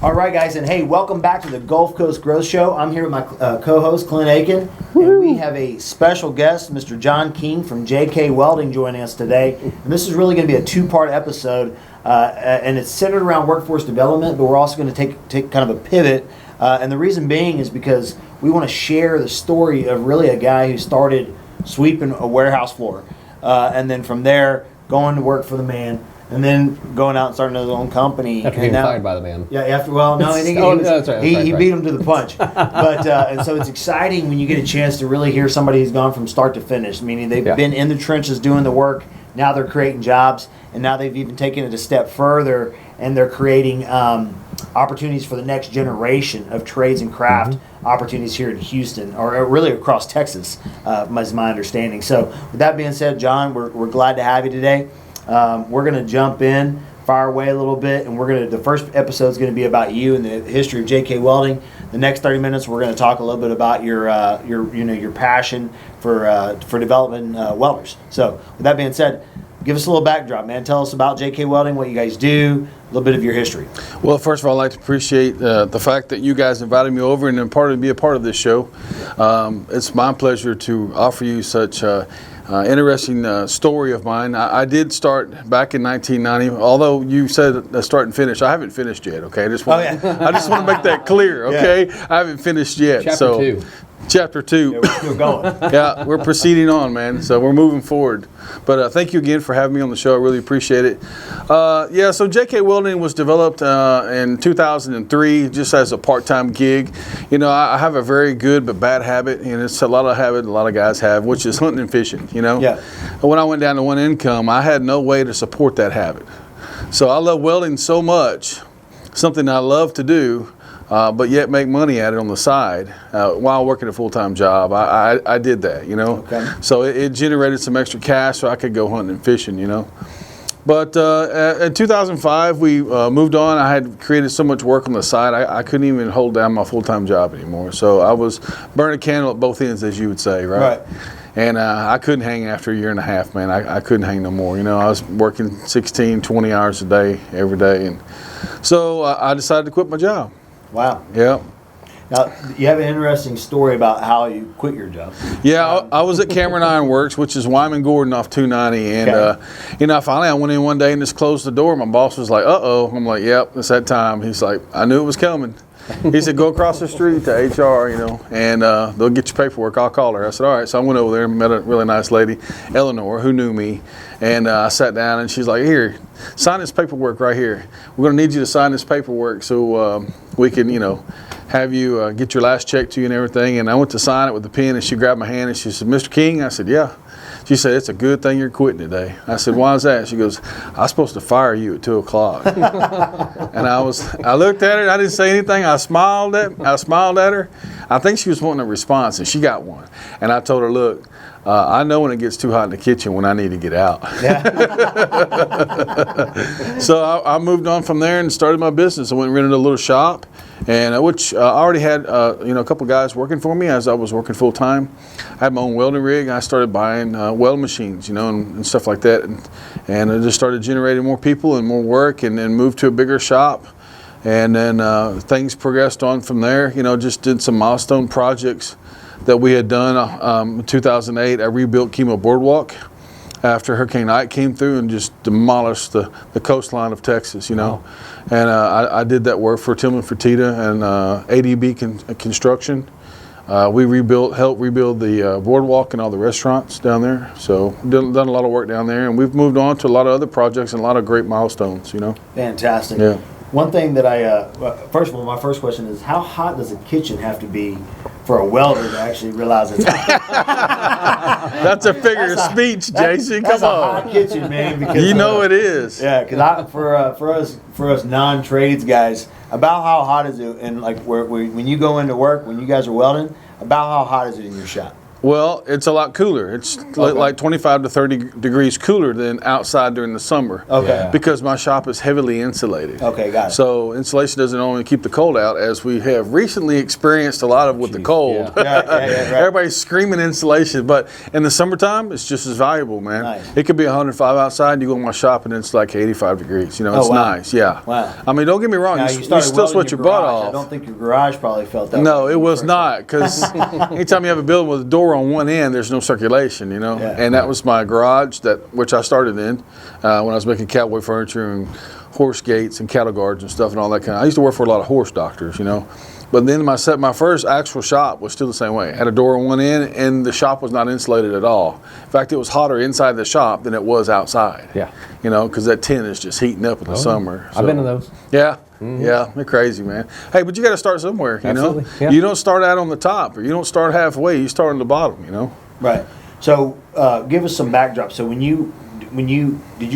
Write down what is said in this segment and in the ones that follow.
All right, guys, and hey, welcome back to the Gulf Coast Growth Show. I'm here with my co-host, Clint Aiken, and we have a special guest, Mr. John King from JK Welding, joining us today. And this is really going to be a two-part episode, and it's centered around workforce development, but we're also going to take kind of a pivot. And the reason being is because we want to share the story of really a guy who started sweeping a warehouse floor, and then from there, going to work for the man, and then going out and starting his own company. After being fired by the man. Yeah, he beat him to the punch. But and so it's exciting when you get a chance to really hear somebody who's gone from start to finish, meaning they've been in the trenches doing the work, now they're creating jobs, and now they've even taken it a step further, and they're creating opportunities for the next generation of trades and craft opportunities here in Houston, or really across Texas, is my understanding. So with that being said, John, we're glad to have you today. We're going to jump in, fire away a little bit, and the first episode is going to be about you and the history of JK Welding. The next 30 minutes, we're going to talk a little bit about your passion for developing welders. So with that being said, give us a little backdrop, man. Tell us about JK Welding, what you guys do, a little bit of your history. Well, first of all, I'd like to appreciate the fact that you guys invited me over and be a part of this show. It's my pleasure to offer you such interesting story of mine. I did start back in 1990. Although you said start and finish, I haven't finished yet. Okay, I just want to make that clear. Okay, I haven't finished yet. Chapter 2. Yeah, we're still going. Yeah, we're proceeding on, man. So we're moving forward. But thank you again for having me on the show. I really appreciate it. So JK Welding was developed in 2003 just as a part-time gig. You know, I have a very good but bad habit, and it's a lot of habit a lot of guys have, which is hunting and fishing, you know. Yeah. When I went down to one income, I had no way to support that habit. So I love welding so much, something I love to do, but yet make money at it on the side while working a full-time job. I did that, you know. Okay. So it generated some extra cash so I could go hunting and fishing, you know. But in 2005, we moved on. I had created so much work on the side, I couldn't even hold down my full-time job anymore. So I was burning a candle at both ends, as you would say, right? And I couldn't hang after a year and a half, man. I couldn't hang no more. You know, I was working 16, 20 hours a day, every day. And so I decided to quit my job. Wow. Yeah. Now, you have an interesting story about how you quit your job. Yeah, I was at Cameron Iron Works, which is Wyman Gordon off 290, and you know, finally I went in one day and just closed the door. My boss was like, "Uh-oh." I'm like, "Yep, it's that time." He's like, "I knew it was coming." He said, "Go across the street to HR, you know, and they'll get your paperwork. I'll call her." I said, "All right." So I went over there and met a really nice lady, Eleanor, who knew me, and I sat down and she's like, "Here, sign this paperwork right here. We're going to need you to sign this paperwork so we can, you know, have you get your last check to you and everything." And I went to sign it with the pen, and she grabbed my hand and she said, "Mr. King?" I said, "Yeah." She said, "It's a good thing you're quitting today." I said, "Why is that?" She goes, "I was supposed to fire you at 2 o'clock. And I looked at her, I didn't say anything. I smiled at her. I think she was wanting a response, and she got one. And I told her, "Look, I know when it gets too hot in the kitchen when I need to get out." Yeah. So I moved on from there and started my business. I went and rented a little shop, and which I already had you know, a couple guys working for me as I was working full time. I had my own welding rig. I started buying welding machines, you know, and stuff like that, and I just started generating more people and more work, and then moved to a bigger shop. And then things progressed on from there. You know, just did some milestone projects that we had done. In 2008, I rebuilt Kemah Boardwalk after Hurricane Ike came through and just demolished the coastline of Texas, you know. Wow. And I did that work for Tillman Fertitta and ADB Construction. We helped rebuild the boardwalk and all the restaurants down there. So done a lot of work down there, and we've moved on to a lot of other projects and a lot of great milestones, you know. Fantastic. Yeah. One thing that first of all, my first question is, how hot does a kitchen have to be for a welder to actually realize it's hot? That's a figure of speech, Jason. Come on. That's a hot kitchen, man. Because, you know it is. Yeah, because for us non-trades guys, about how hot is it? And like when you go into work, when you guys are welding, about how hot is it in your shop? Well, it's a lot cooler. It's like 25 to 30 degrees cooler than outside during the summer. Okay. Yeah. Because my shop is heavily insulated. Okay, got it. So insulation doesn't only keep the cold out, as we have recently experienced a lot of with the cold. Yeah. Right. Everybody's screaming insulation, but in the summertime, it's just as valuable, man. Nice. It could be 105 outside. You go in my shop and it's like 85 degrees. You know, it's nice. Yeah. Wow. I mean, don't get me wrong. Now, you still sweat your butt off. I don't think your garage probably felt that. No, it was not, because anytime you have a building with a door on one end, there's no circulation, you know. Yeah. And that was my garage, which I started in when I was making cowboy furniture and horse gates and cattle guards and stuff and all that kind of. I used to work for a lot of horse doctors, you know. But then my first actual shop was still the same way. It had a door on one end, and the shop was not insulated at all. In fact, it was hotter inside the shop than it was outside. Yeah. You know, because that tent is just heating up in the summer. So. I've been to those. Yeah. Yeah, they're crazy, man. Hey, but you got to start somewhere, you Absolutely. know? Yeah. You don't start out on the top, or you don't start halfway. You start on the bottom, you know? Right. So give us some backdrop. So did you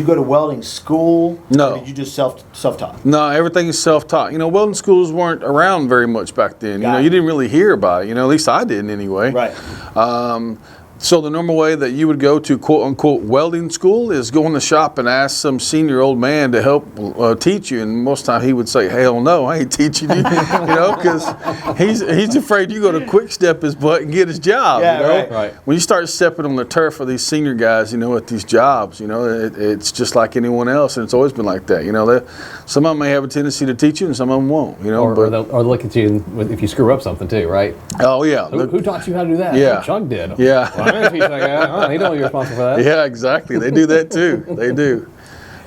go to welding school? No. Or did you just self-taught? No, everything is self-taught. You know, welding schools weren't around very much back then. You know, you didn't really hear about it. You know, at least I didn't anyway. Right. So the normal way that you would go to quote-unquote welding school is go in the shop and ask some senior old man to help teach you, and most of the time he would say, hell no, I ain't teaching you, you know, because he's afraid you go to quick step his butt and get his job, Yeah, you know. right. When you start stepping on the turf of these senior guys, you know, at these jobs, you know, it's just like anyone else, and it's always been like that, you know. Some of them may have a tendency to teach you and some of them won't, you know. Or they'll look at you if you screw up something too, right? Oh, yeah. Who taught you how to do that? Yeah. Chuck did. Yeah. Well, I'm going to teach that guy. He don't know you're responsible for that. Yeah, exactly. They do that too. They do.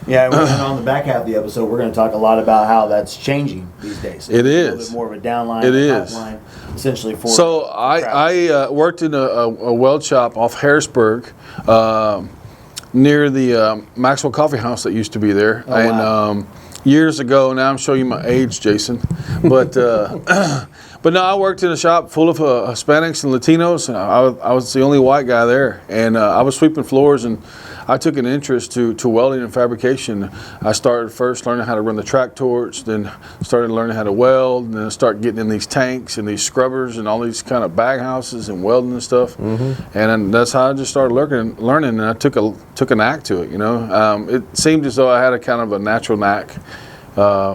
Yeah, and on the back half of the episode, we're going to talk a lot about how that's changing these days. It is. A little bit more of a downline, It a is. top line, essentially for. So I worked in a weld shop off Harrisburg, near the Maxwell Coffee House that used to be there, years ago. Now I'm showing you my age, Jason, but. But no, I worked in a shop full of Hispanics and Latinos, and I was the only white guy there. And I was sweeping floors, and I took an interest to welding and fabrication. I started first learning how to run the track torch, then started learning how to weld, and then I started getting in these tanks and these scrubbers and all these kind of bag houses and welding and stuff. And then that's how I just started learning, and I took a knack to it, you know. It seemed as though I had a kind of a natural knack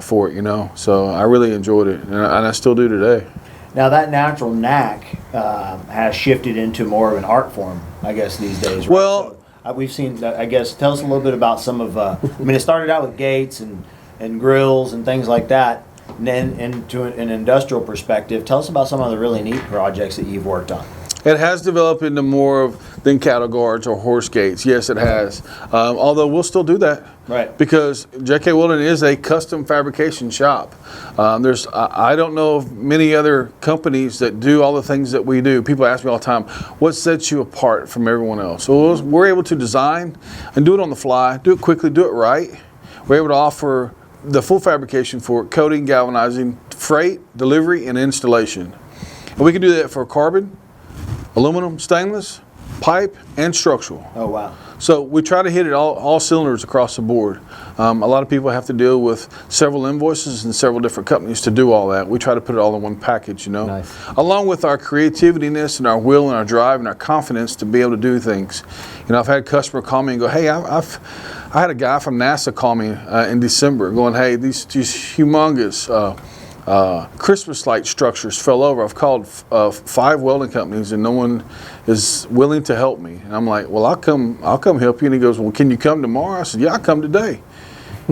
for it, you know. So I really enjoyed it, and I still do today. Now that natural knack has shifted into more of an art form, I guess, these days. Right? Well, so, we've seen. I guess tell us a little bit about some of. I mean, it started out with gates and grills and things like that, and then into an industrial perspective. Tell us about some of the really neat projects that you've worked on. It has developed into more than cattle guards or horse gates. Yes, it has. Although we'll still do that. Right. Because JK Welding is a custom fabrication shop. I don't know of many other companies that do all the things that we do. People ask me all the time, what sets you apart from everyone else? So we're able to design and do it on the fly, do it quickly, do it right. We're able to offer the full fabrication for coating, galvanizing, freight, delivery, and installation. And we can do that for carbon, aluminum, stainless, pipe, and structural. Oh, wow. So we try to hit it all cylinders across the board. A lot of people have to deal with several invoices and several different companies to do all that. We try to put it all in one package, you know. Nice. Along with our creativeness and our will and our drive and our confidence to be able to do things. You know, I've had a customer call me and go, hey, I had a guy from NASA call me in December going, hey, these humongous Christmas light structures fell over. I've called 5 welding companies and no one is willing to help me. And I'm like, well, I'll come help you. And he goes, well, can you come tomorrow? I said, yeah, I'll come today.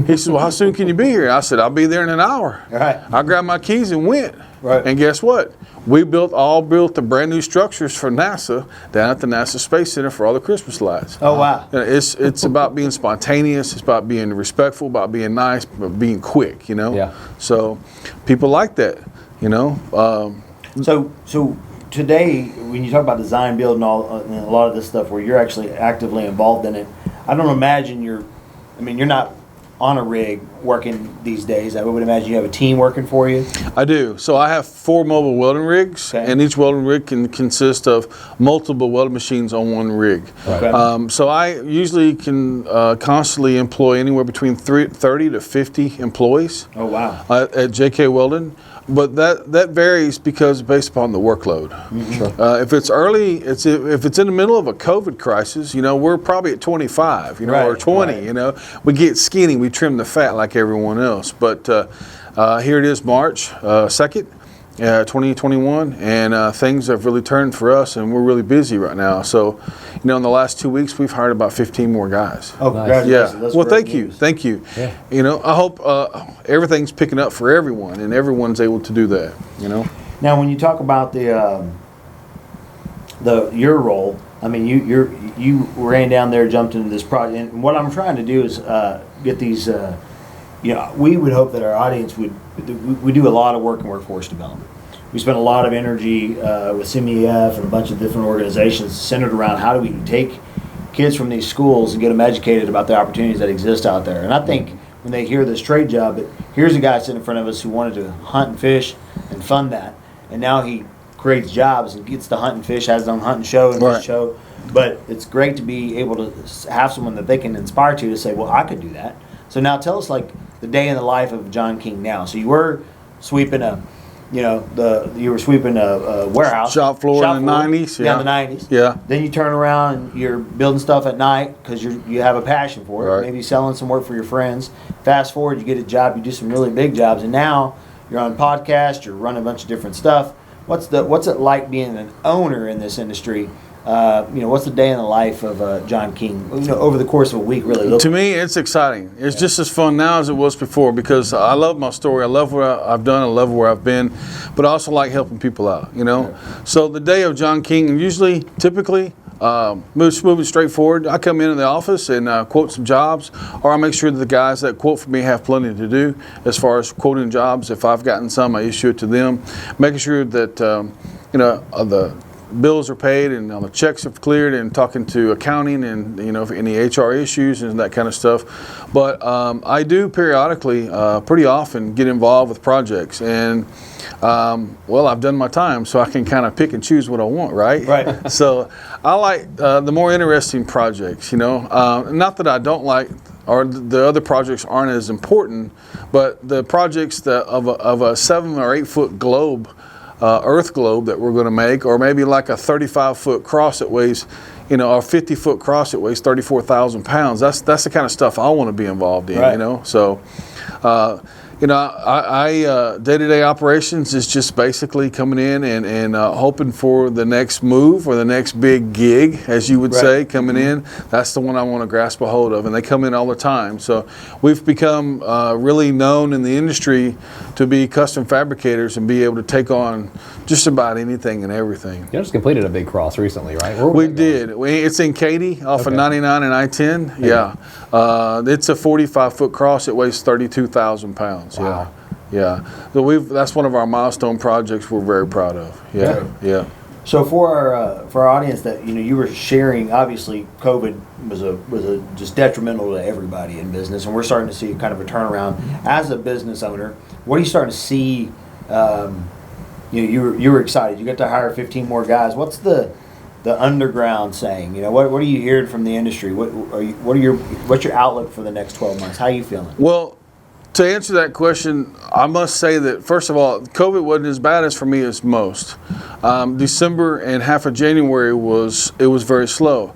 He said, well, how soon can you be here? I said, I'll be there in an hour. Right. I grabbed my keys and went. Right. And guess what? We built the brand new structures for NASA down at the NASA Space Center for all the Christmas lights. Oh, wow. It's about being spontaneous. It's about being respectful, about being nice, about being quick, you know? Yeah. So people like that, you know? So today, when you talk about design, build, and a lot of this stuff where you're actually actively involved in it, I don't imagine you're not on a rig working these days? I would imagine you have a team working for you. I do. So I have 4 mobile welding rigs, and each welding rig can consist of multiple welding machines on one rig. Okay. So I usually can constantly employ anywhere between 30 to 50 employees. Oh, wow. At JK Welding. But that varies because based upon the workload. Sure. If it's early, if it's in the middle of a COVID crisis, we're probably at 25, or 20. We get skinny, we trim the fat like everyone else. But here it is, March 2nd, 2021, and things have really turned for us, and we're really busy right now. So, in the last 2 weeks, we've hired about 15 more guys. Oh, congratulations. Yeah. That's Well, great thank you. news. Thank you. Yeah. I hope everything's picking up for everyone, and everyone's able to do that. Now, when you talk about your role, I mean, you ran down there, jumped into this project, and what I'm trying to do is get these. We would hope that our audience we do a lot of work in workforce development. We spend a lot of energy with CMEF and a bunch of different organizations centered around how do we take kids from these schools and get them educated about the opportunities that exist out there. And I think when they hear this trade job, that here's a guy sitting in front of us who wanted to hunt and fish and fund that, and now he creates jobs and gets to hunt and fish, has his own hunting show and fish show. But it's great to be able to have someone that they can inspire to say, well, I could do that. So now tell us the day in the life of John King now. So you were sweeping you were sweeping a warehouse. Shop floor in the 90s. Yeah, in the 90s. Yeah. Then you turn around and you're building stuff at night because you have a passion for it. Right. Maybe selling some work for your friends. Fast forward, you get a job, you do some really big jobs, and now you're on podcast, you're running a bunch of different stuff. What's it like being an owner in this industry? What's the day in the life of John King? Over the course of a week, really. To me, it's exciting. It's just as fun now as it was before because I love my story. I love what I've done. I love where I've been, but I also like helping people out. So the day of John King, typically, moving straight forward. I come into the office and quote some jobs, or I make sure that the guys that quote for me have plenty to do as far as quoting jobs. If I've gotten some, I issue it to them, making sure that the bills are paid and the checks are cleared, and talking to accounting and for any HR issues and that kind of stuff. But I do periodically, pretty often, get involved with projects, and I've done my time, so I can kind of pick and choose what I want, right? Right. So I like the more interesting projects. Not that I don't like, or the other projects aren't as important, but the projects that of a 7 or 8 foot globe. Earth globe that we're going to make, or maybe like a 35-foot cross that weighs, or a 50-foot cross that weighs 34,000 pounds. That's the kind of stuff I want to be involved in. Right. So, I day-to-day operations is just basically coming in and hoping for the next move or the next big gig, as you would say, coming in. That's the one I want to grasp a hold of, and they come in all the time. So we've become really known in the industry to be custom fabricators and be able to take on just about anything and everything. You just completed a big cross recently, right? We did. It's in Katy off of 99 and I-10. Yeah. It's a 45-foot cross. It weighs 32,000 pounds. Wow. Yeah. So that's one of our milestone projects we're very proud of. Yeah. So for our audience that you were sharing, obviously COVID was just detrimental to everybody in business, and we're starting to see kind of a turnaround as a business owner. What are you starting to see? You were excited. You got to hire 15 more guys. What's the underground saying? What are you hearing from the industry? What's your outlook for the next 12 months? How are you feeling? Well, to answer that question, I must say that, first of all, COVID wasn't as bad as for me as most. December and half of January was very slow.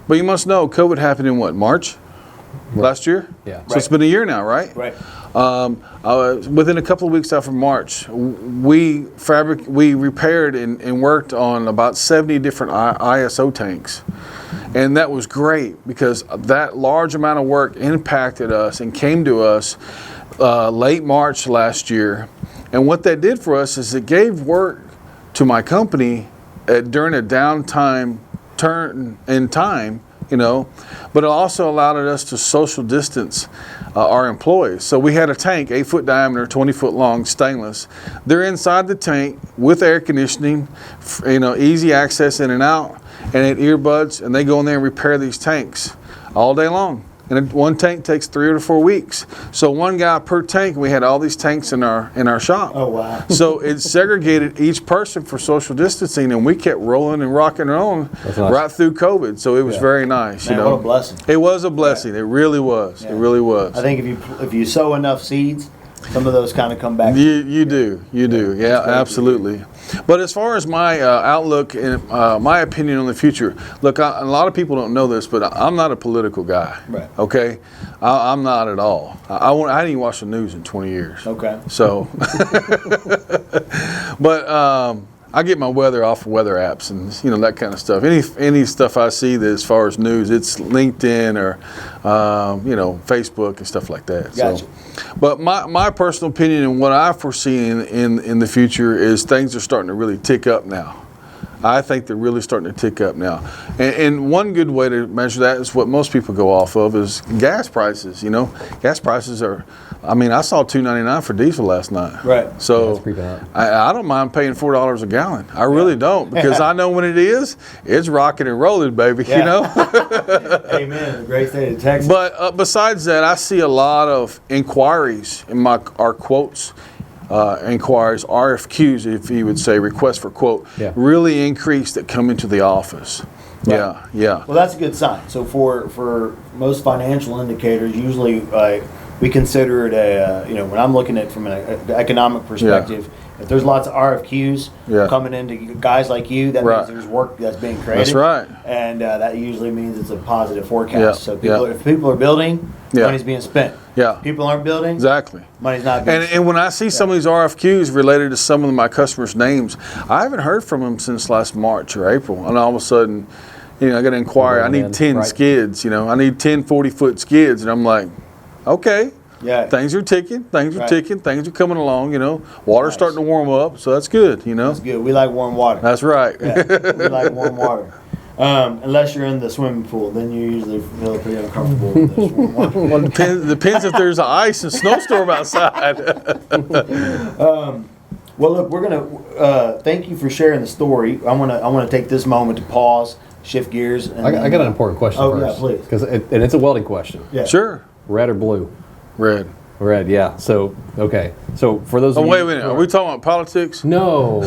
But you must know, COVID happened in what, March? Last year? Yeah. So it's been a year now, right? Right. Within a couple of weeks after March, we repaired and worked on about 70 different ISO tanks. And that was great because that large amount of work impacted us and came to us late March last year. And what that did for us is it gave work to my company during a downtime turn in time, but it also allowed us to social distance our employees. So we had a tank, 8 foot diameter, 20 foot long, stainless. They're inside the tank with air conditioning, easy access in and out, and at earbuds, and they go in there and repair these tanks all day long. and one tank takes 3 or 4 weeks. So one guy per tank. We had all these tanks in our shop. Oh wow! So it segregated each person for social distancing, and we kept rolling and rocking and rolling right through COVID. So it was very nice. Man, you know, what a blessing! It was a blessing. It really was. It really was. I think if you sow enough seeds, some of those kind of come back. You do. Yeah, absolutely. But as far as my outlook and my opinion on the future, look, a lot of people don't know this, but I'm not a political guy. Right. Okay, I'm not at all. I didn't even watch the news in 20 years. Okay. So, but I get my weather off of weather apps and that kind of stuff. Any stuff I see that as far as news, it's LinkedIn or Facebook and stuff like that. Gotcha. So, but my personal opinion and what I foresee in the future is things are starting to really tick up now. I think they're really starting to tick up now. And one good way to measure that is what most people go off of is gas prices. Gas prices are, I saw $2.99 for diesel last night. Right. So I don't mind paying $4 a gallon. I really don't, because I know when it is, it's rocking and rolling, baby. Amen. The great state of Texas. But besides that, I see a lot of inquiries in our quotes. Inquiries, RFQs, if you would say, requests for quote, really increased that come into the office. Right. Yeah. Well, that's a good sign. So for most financial indicators, usually we consider it when I'm looking at it from an economic perspective, if there's lots of RFQs coming into guys like you, that means there's work that's being created. That's right. And that usually means it's a positive forecast. So if people are building, money's being spent. Yeah. People aren't building. Exactly. Money's not being spent. And when I see some of these RFQs related to some of my customers' names, I haven't heard from them since last March or April. And all of a sudden, I got to inquire. I need 10 skids. I need 10 40-foot skids. And I'm like, okay. Yeah. Things are ticking. Things are coming along. Water's starting to warm up, so that's good. That's good. We like warm water. That's right. Yeah, we like warm water. Unless you're in the swimming pool, then you usually feel pretty uncomfortable with the warm water. Well, depends if there's an ice and snowstorm outside. Well, look, we're gonna thank you for sharing the story. I want to take this moment to pause, shift gears. And I got an important question first. Oh yeah, please. Because it's a welding question. Yeah. Sure. Red or blue? Red. Red, yeah. So, okay. So, for those of you... wait a minute. Are we talking about politics? No.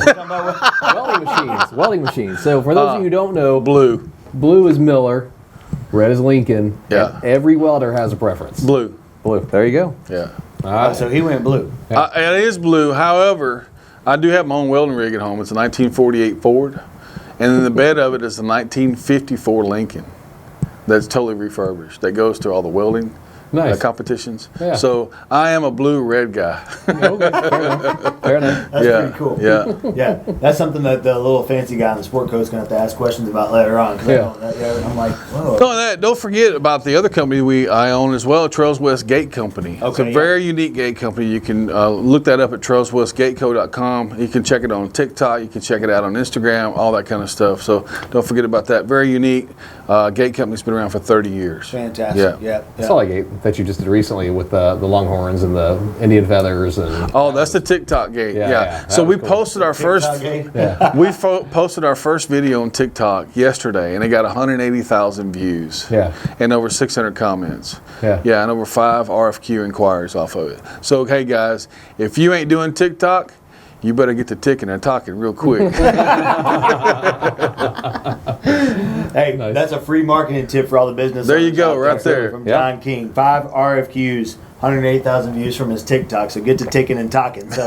Welding machines. So, for those of you who don't know... Blue is Miller. Red is Lincoln. Yeah. And every welder has a preference. Blue. There you go. Yeah. All right. So, he went blue. It is blue. However, I do have my own welding rig at home. It's a 1948 Ford. And in the bed of it is a 1954 Lincoln. That's totally refurbished. That goes to all the welding. Nice. Competitions. Yeah. So I am a blue-red guy. Okay, fair enough. That's pretty cool. Yeah. Yeah, that's something that the little fancy guy in the sport coat's going to have to ask questions about later on. I'm like, whoa. Don't forget about the other company I own as well, Trails West Gate Company. It's a very unique gate company. You can look that up at trailswestgateco.com. You can check it on TikTok. You can check it out on Instagram, all that kind of stuff. So don't forget about that. Very unique gate company's been around for 30 years. Fantastic. Yeah. That's all I gate that you just did recently with the Longhorns and the Indian feathers and. Oh, that's the TikTok gate. Yeah. So we posted our first. We posted our first video on TikTok yesterday, and it got 180,000 views. Yeah. And over 600 comments. Yeah. Yeah, and over 5 RFQ inquiries off of it. So hey guys, if you ain't doing TikTok, you better get to ticking and talking real quick. Hey, that's a free marketing tip for all the business. There you go, right there. From John King. 5 RFQs, 108,000 views from his TikTok. So get to ticking and talking. So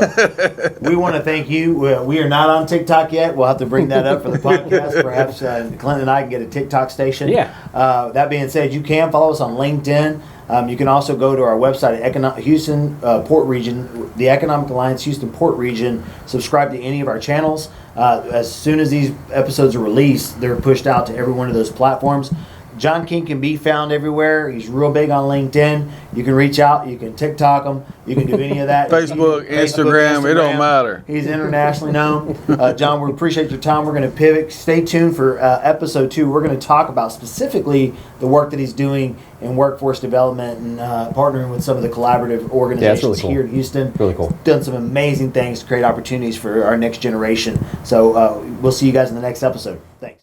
we want to thank you. We are not on TikTok yet. We'll have to bring that up for the podcast. Perhaps Clint and I can get a TikTok station. Yeah. That being said, you can follow us on LinkedIn. You can also go to our website at Houston Port Region, the Economic Alliance Houston Port Region. Subscribe to any of our channels. As soon as these episodes are released, they're pushed out to every one of those platforms. John King can be found everywhere. He's real big on LinkedIn. You can reach out. You can TikTok him. You can do any of that. Facebook, Instagram, it don't matter. He's internationally known. John, we appreciate your time. We're going to pivot. Stay tuned for episode 2. We're going to talk about specifically the work that he's doing in workforce development and partnering with some of the collaborative organizations really cool. here in Houston. Really cool. Done some amazing things to create opportunities for our next generation. So we'll see you guys in the next episode. Thanks.